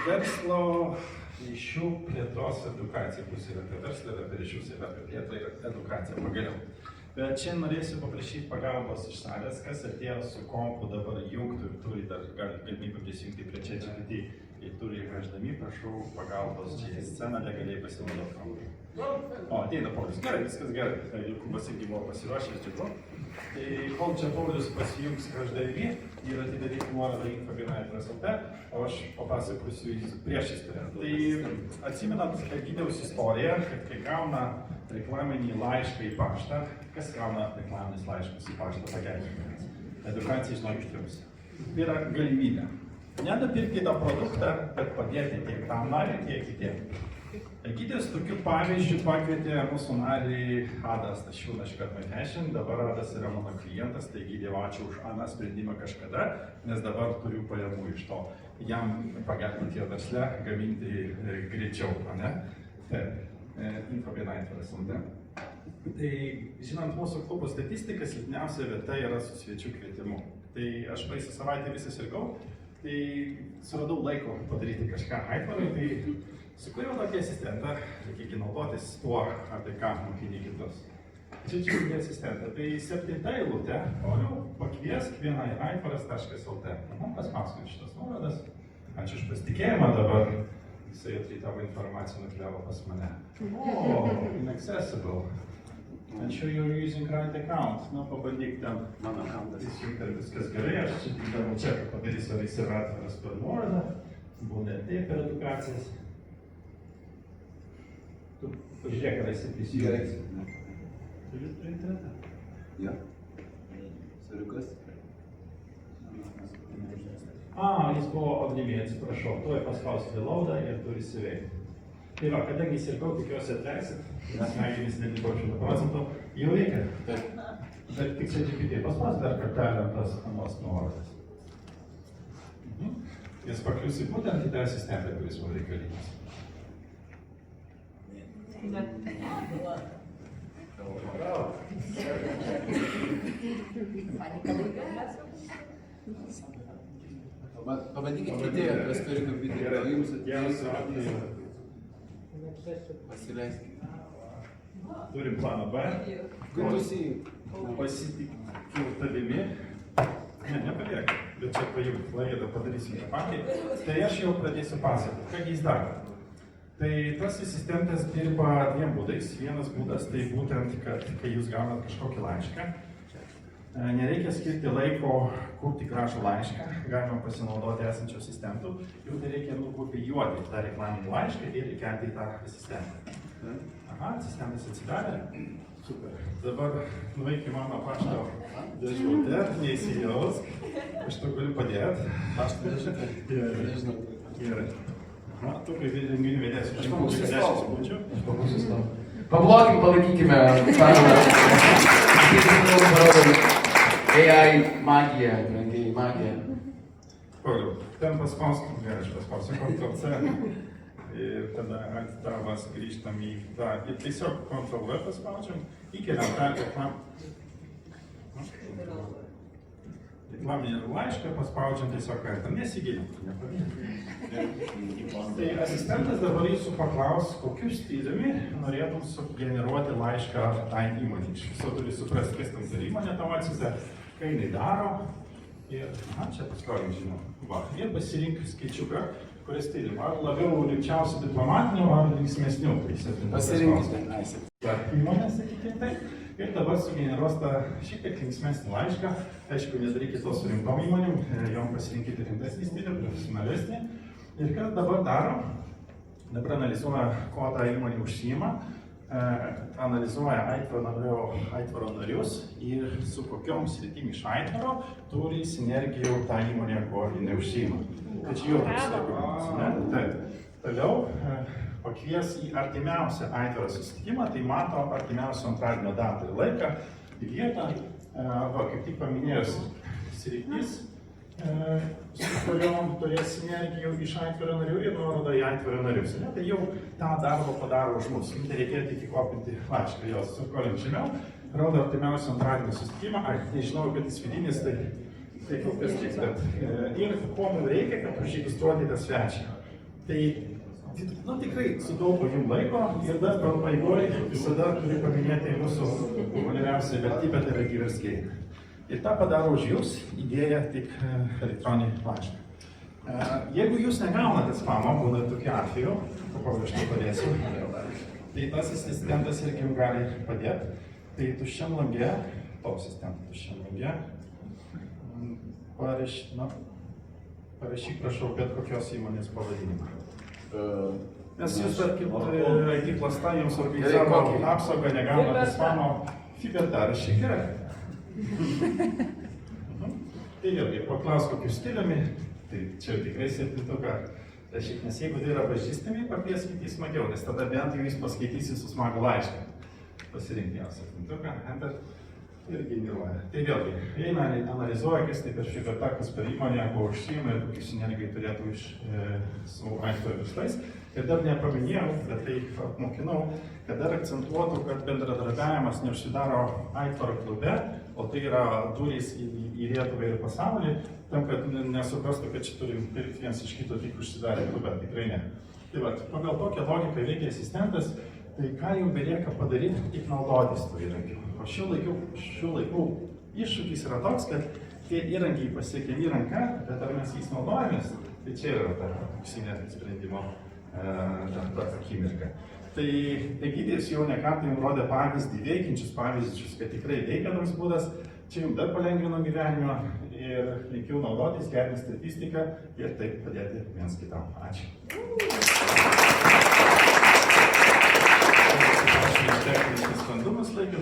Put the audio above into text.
verslo ryšių plėtros edukacija bus ir apie verslą, ir apie ryšius, ir apie plėtrą, ir edukaciją pagaliau. Bet šiandien norėsiu paprašyti pagalbos iš salės, kas atėjo su kompu dabar jungtų ir turi dar galimybę prisijungti prie ChatGPT ir turi HDMI, prašau pagalbos čia į sceną, legaliai pasinaudoti kompu. O, ateina Paulius. Gerai, viskas gerai. Jokūbas irgi buvo pasiruošęs čia to. Tai kol čia Paulius pasijungs HDMI ir atidaryti nuorodą info.lt, o aš papasakosiu prieš istoriją. Tai atsimenat Egidiaus istoriją, kad kai gauna reklaminį laišką į paštą, kas gauna reklaminis laiškas į paštą pagelbėjimas? Edukacija žinokit jums. Tai yra galimybė. Nenupirkti tą produktą, bet padėti tiek tam nariui, tiek kitiem. Egidijus tokiu pavyzdžiu pakvietė mūsų narį Adas Tašiūną škart Manhešin. Dabar Adas yra mano klientas, tai Egidijau ačiū už aną sprendimą kažkada, nes dabar turiu pajamų iš to. Jam pagelbėti jo versle gaminti greičiau, ne? Taip. Info.lt. Tai žinant mūsų klubo statistiką, silpniausia vieta yra su svečių kvietimu. Tai aš praeisą savaitę visą sirgau, tai suradau laiko padaryti kažką Aitvarui, tai sukūriau tokį asistentą, reikia naudotis tuo, apie ką mokini kitus. Čia yra asistentą, tai 7 eilutė, Pauliau, pakviesk vieną į aitvaras.lt. Paspauskime šitas nuorodas. Ačiū už pasitikėjimą dabar. Jisai tavo informaciją nukeliavo pas mane. O, inaccessible. And sure you're using right account. Nu, pabandyk ten mano accountas įsijungti, ar viskas gerai. Aš čia tik darau čeką padarysiu, ar jis yra atviras per nuorodą. Būna ir taip per edukacijas. Tu pažiūrėk, ar esi prisijungęs. Turi internetą? Jo. Suriukas. Jis buvo apdėmė, atsiprašau, tuoj paspausti reloadą ir turi įsiveikti. Tai va, kadangi sirgau, tikiuosi atleisit, nes smegenys nedirbo 100%, jau reikia. Bet tik ChatGPT paspausti dar kartelį ant tas anos nuorodas. Jis paklius į būtent kitą asistentą, kuris buvo reikalingas. Pabandykit kiti, kas turi kompiuterį, o jums atėjus pasileiskite. Turim planą B. Pasitikiu tavimi. Nepaliek, bet čia pajungti laidą, padarysim tą patį. Tai aš jau pradėsiu pasakoti, ką jis daro. Tai tas asistentas dirba dviem būdais. Vienas būdas tai būtent, kad kai jūs gaunat kažkokį laišką, nereikia skirti laiko kurti gražų laišką, galima pasinaudoti esančių asistentų, jau tai reikia nukopijuoti tą reklaminį laišką ir įkelti į tą asistentą. Aha, asistentas atsidarė. Super. Dabar nuveik į mano pašto dėžutę, neįsijausk. Aš to galiu padėti. Pašto dėžutę? Nežinau. Gerai. Aha, tu kaip renginių vedėsiu. Aš pabūsiu 10 sekundžių. Aš pabūsiu tam. Pablokim, palaikykime. AI magija, brangiai magija. Pauliau, ten paspauskime, gerai, aš paspausiu Ctrl+C ir tada ant tavas grįžtam į tą ir tiesiog Ctrl+V paspaudžiam, įkeliam tą reklaminį laišką, paspaudžiam tiesiog ant, nesigilinti, Tai asistentas dabar jūsų paklaus, kokiu stiliumi norėtum sugeneruoti laišką tai įmonei. Iš viso turi suprasti, kas tam turi įmonė tavo atsisė, ką jinai daro. Ir, čia paskolim, žinau. Va, ir pasirink skaičiuką, kuris stiliumi. Ar labiau rimčiausių diplomatinių, ar linksmesnių. Pasirinkite. Įmonė, sakykime taip. Ir dabar sugeneruos tą šiek tiek linksmesnį laišką. Aišku, nedarykite to su rimtom įmonėm, jom pasirinkite rimtesnį stilių, profesionalesnį. Ir kas dabar daro? Dabar analizuoja, ko tą įmonė užsiima, analizuoja aitvaro narius ir su kokiom sritim iš aitvaro turi sinergijų tą įmonę, ko jinai užsiima. Tai čia jau toks dokumentas, ne? Taip. Toliau pakvies į artimiausią aitvaro susitikimą, tai mato artimiausio antradienio datą ir laiką, į vietą, kaip tik paminėjus sritis, su kuriuom turės sinergijų iš aitvaro narių ir nuoroda į aitvaro narius. Tai jau tą darbą padaro už mus. Tai reikėjo tik įkopinti laišką, jos sukolint žemiau, rodo artimiausio antradienio susitikimą. Nežinau, kad jis vidinis, tai kokias tik, bet ir ko mums reikia, kad užregistruoti tą svečią. Tai tikrai sutaupo jums laiko ir dar pabaigoje visada turiu paminėti jūsų populiariausią vertybę, tai yra gyverskiai. Ir tą padaro už jūs įdėję tik elektroninį laišką. Jeigu jūs negaunate spamo, būna tokiu atveju, paprastai padėsiu, tai tas asistentas irgi jums gali padėti. Tai tuščiam lange, tuščiam lange, parašyk, prašau, bet kokios įmonės pavadinimą. Nes jūs, tarkim, IT klasta jums organizavo apsaugą, negaunate spamo, fibertarašyk gerai. Tai vėlgi, paklaus kokiu stiliumi, tai čia tikrai 7, rašyk, nes jeigu tai yra pažįstami, pakvieskite į smagiau, nes tada bent jau jis paskaitysi su smagu laišką. Pasirinkti jau 7, enter ir generuoja. Tai vėlgi, eina analizuoja, kas tai per šitą kas per įmonę, ko užsiima ir kokį sinergiją turėtų su Aitvaro verslais. Ir dar nepaminėjau, bet tai apmokinau, kad dar akcentuotų, kad bendradarbiavimas neužsidaro Aitvaro klube, o tai yra durys į Lietuvą ir pasaulį, tam, kad nesuprastų, kad čia turim pirkti vienas iš kito tik užsidarę klube, tikrai ne. Tai va, pagal tokią logiką veikia asistentas, tai ką jums belieka padaryti, tik naudotis tų įrankių. O šių laikų iššūkis yra toks, kad tie įrankiai pasiekia į ranką, bet ar mes jais naudojamės, tai čia yra ta auksinė sprendimo akimirka. Tai gydytojas jau ne kartą jums rodė pavyzdį, veikiančius pavyzdžius, kad tikrai veikia toks būdas, čia jums dar palengvino gyvenimą ir linkiu naudotis, gerinti statistiką ir taip padėti viens kitam. Ačiū. Techninis sklandumas laikinas.